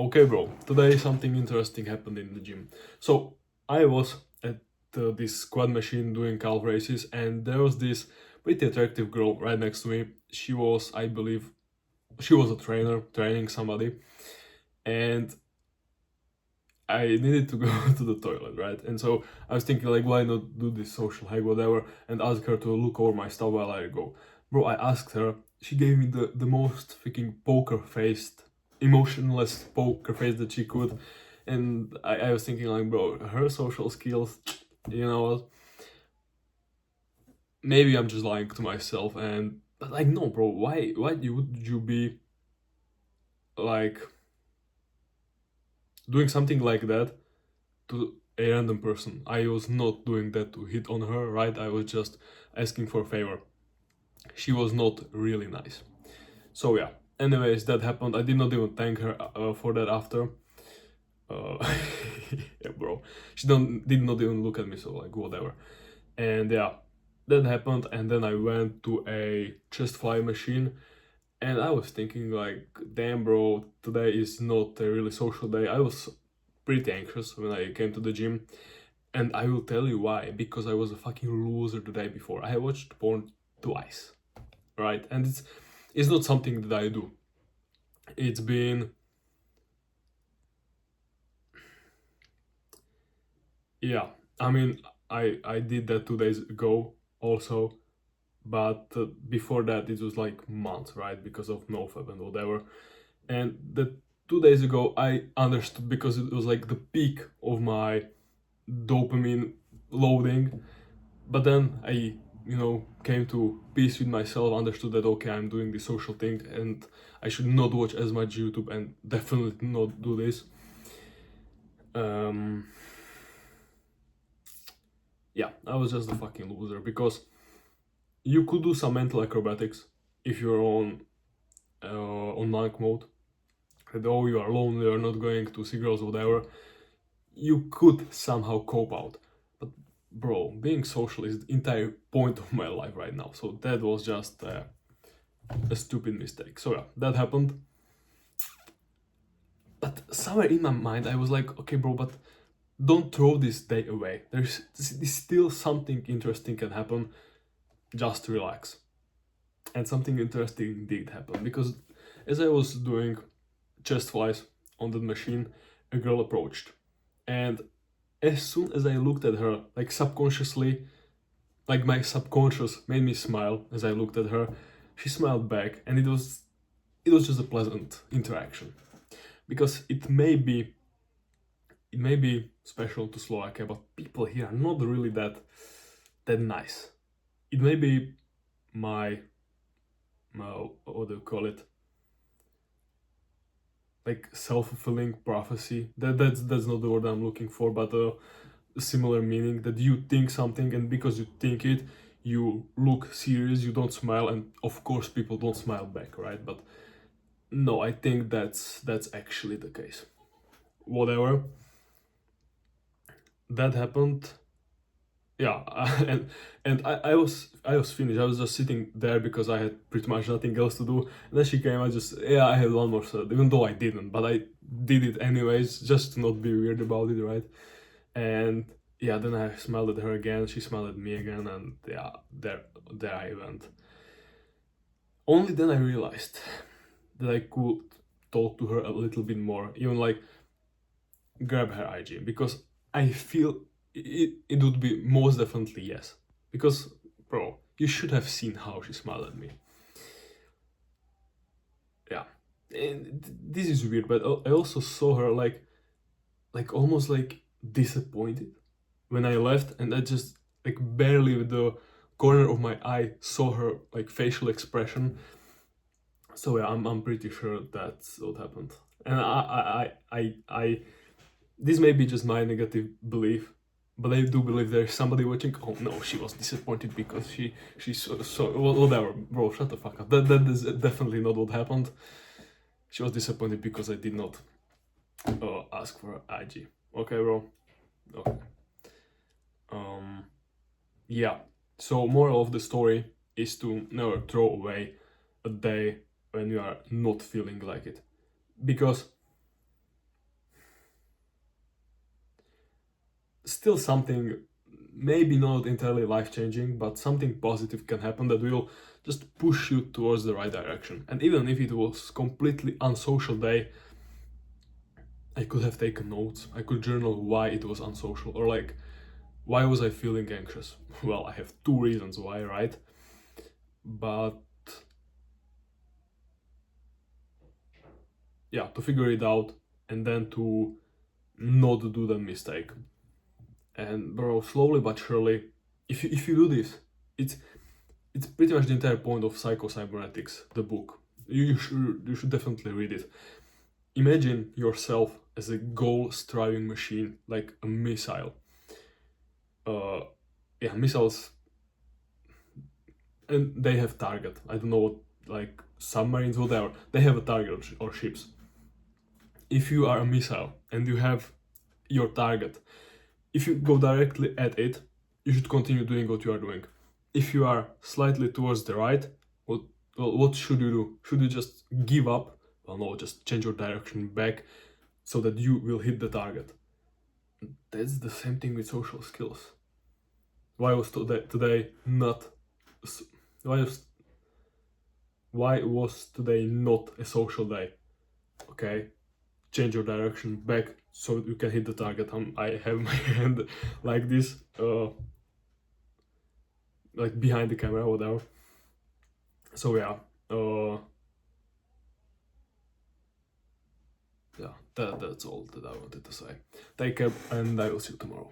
Okay, bro, today something interesting happened in the gym. So, I was at this squat machine doing calf races, and there was this pretty attractive girl right next to me. She was, I believe, she was a trainer training somebody, and I needed to go to the toilet, right? And so I was thinking, like, why not do this social hack, whatever, and ask her to look over my stuff while I go. Bro, I asked her, she gave me the most freaking poker faced, emotionless poker face that she could. And I was thinking, like, bro, her social skills, you know what? Maybe I'm just lying to myself. And, but like, no, bro, why would you be, like, doing something like that to a random person? I was not doing that to hit on her, right? I was just asking for a favor. She was not really nice. So yeah. Anyways, that happened. I did not even thank her for that after. Uh, yeah, bro. She did not even look at me, so like whatever. And yeah, that happened. And then I went to a chest fly machine, and I was thinking like, damn, bro, today is not a really social day. I was pretty anxious when I came to the gym. And I will tell you why. Because I was a fucking loser the day before. I watched porn twice, right? And it's not something that I do. It's been, yeah. I mean, I did that 2 days ago also, but before that it was like months, right? Because of NoFap and whatever. And the 2 days ago I understood because it was like the peak of my dopamine loading. But then I, came to peace with myself, understood that okay, I'm doing this social thing and I should not watch as much YouTube and definitely not do this. Um, yeah, I was just a fucking loser because you could do some mental acrobatics if you're on monk mode. Though you are lonely, you're not going to see girls, whatever, you could somehow cope out. But bro, being social is the entire point of my life right now. So that was just a stupid mistake. So yeah, that happened. But somewhere in my mind, I was like, okay, bro, but don't throw this day away. There's still something interesting can happen. Just relax. And something interesting did happen because as I was doing chest flies on the machine, a girl approached. And as soon as I looked at her, like subconsciously, like my subconscious made me smile as I looked at her, she smiled back, and it was just a pleasant interaction. Because it may be special to Slovakia, but people here are not really that nice. It may be my what do you call it? Like self-fulfilling prophecy. That's not the word I'm looking for, but a similar meaning that you think something, and because you think it, you look serious, you don't smile, and of course people don't smile back, right? But no, I think that's actually the case. Whatever, that happened. Yeah, and I was finished. I was just sitting there because I had pretty much nothing else to do. And then she came. I had one more set, even though I didn't, but I did it anyways, just to not be weird about it, right? And yeah, then I smiled at her again. She smiled at me again, and yeah, there I went. Only then I realized that I could talk to her a little bit more, even like grab her IG, because I feel it would be most definitely yes. Because, bro, you should have seen how she smiled at me. Yeah. And this is weird, but I also saw her like almost like disappointed when I left, and I just like barely with the corner of my eye saw her like facial expression. So yeah, I'm pretty sure that's what happened. And I this may be just my negative belief, but I do believe there's somebody watching. Oh no, she was disappointed because she's so whatever, bro. Shut the fuck up. That is definitely not what happened. She was disappointed because I did not ask for her IG. Okay, bro. Okay. Um. Yeah. So moral of the story is to never throw away a day when you are not feeling like it, because still something, maybe not entirely life-changing, but something positive can happen that will just push you towards the right direction. And even if it was completely unsocial day, I could have taken notes. I could journal why it was unsocial, or like, why was I feeling anxious? Well, I have two reasons why, right? But yeah, to figure it out and then to not do the mistake. And bro, slowly but surely, if you do this, it's pretty much the entire point of Psycho-Cybernetics, the book. You should definitely read it. Imagine yourself as a goal-striving machine, like a missile. Yeah, missiles, and they have target. I don't know what, like submarines, whatever. They have a target, or ships. If you are a missile and you have your target, if you go directly at it, you should continue doing what you are doing. If you are slightly towards the right, what should you do? Should you just give up? Well, no, just change your direction back so that you will hit the target. That's the same thing with social skills. Why was today not? Why was today not a social day? Okay, change your direction back so you can hit the target. I have my hand like this, like behind the camera, whatever. So yeah, yeah, that's all that I wanted to say. Take care, and I will see you tomorrow.